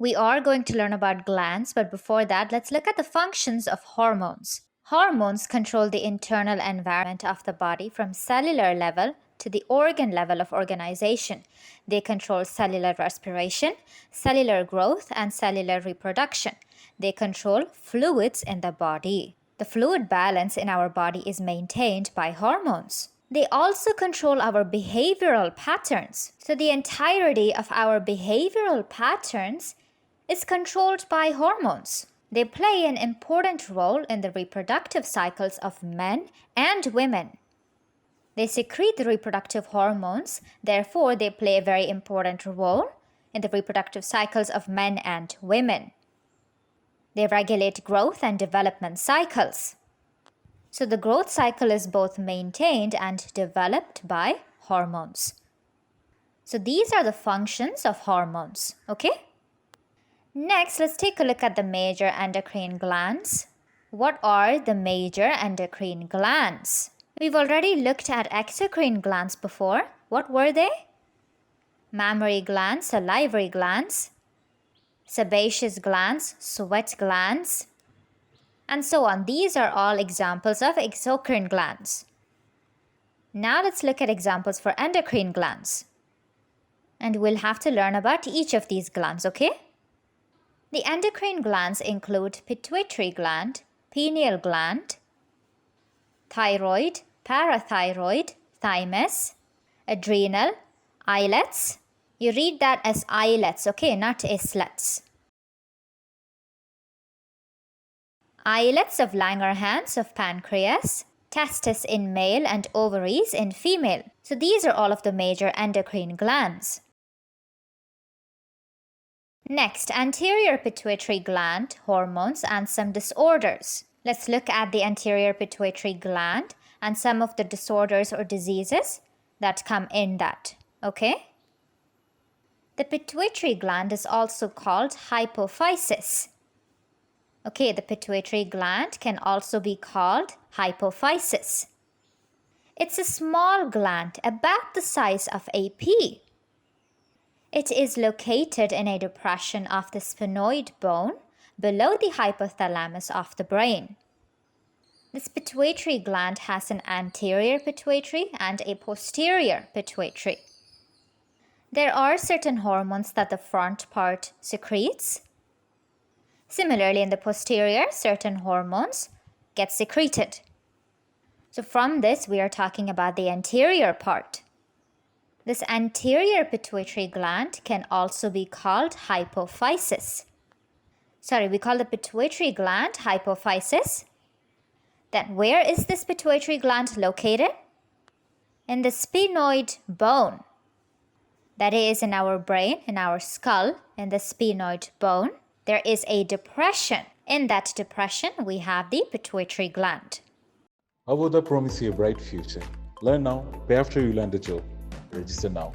We are going to learn about glands, but before that, let's look at the functions of hormones. Hormones control the internal environment of the body from cellular level to the organ level of organization. They control cellular respiration, cellular growth, and cellular reproduction. They control fluids in the body. The fluid balance in our body is maintained by hormones. They also control our behavioral patterns. So the entirety of our behavioral patterns is controlled by hormones. They play an important role in the reproductive cycles of men and women. They secrete the reproductive hormones, therefore they play a very important role in the reproductive cycles of men and women. They regulate growth and development cycles. So the growth cycle is both maintained and developed by hormones. So these are the functions of hormones, okay? Next, let's take a look at the major endocrine glands. What are the major endocrine glands? We've already looked at exocrine glands before. What were they? Mammary glands, salivary glands, sebaceous glands, sweat glands, and so on. These are all examples of exocrine glands. Now let's look at examples for endocrine glands. And we'll have to learn about each of these glands, okay? The endocrine glands include pituitary gland, pineal gland, thyroid, parathyroid, thymus, adrenal, islets. You read that as islets, okay, not islets. Islets of Langerhans of pancreas, testis in male and ovaries in female. So these are all of the major endocrine glands. Next, anterior pituitary gland, hormones, and some disorders. Let's look at the anterior pituitary gland and some of the disorders or diseases that come in that, okay? The pituitary gland is also called hypophysis. Okay, the pituitary gland can also be called hypophysis. It's a small gland about the size of a pea. It is located in a depression of the sphenoid bone below the hypothalamus of the brain. This pituitary gland has an anterior pituitary and a posterior pituitary. There are certain hormones that the front part secretes. Similarly, in the posterior, certain hormones get secreted. So from this, we are talking about the anterior part. This anterior pituitary gland can also be called hypophysis. We call the pituitary gland hypophysis. Then where is this pituitary gland located? In the sphenoid bone. That is in our brain, in our skull, in the sphenoid bone. There is a depression. In that depression, we have the pituitary gland. Avoda promise you a bright future. Learn now, pay after you land a job. Register now.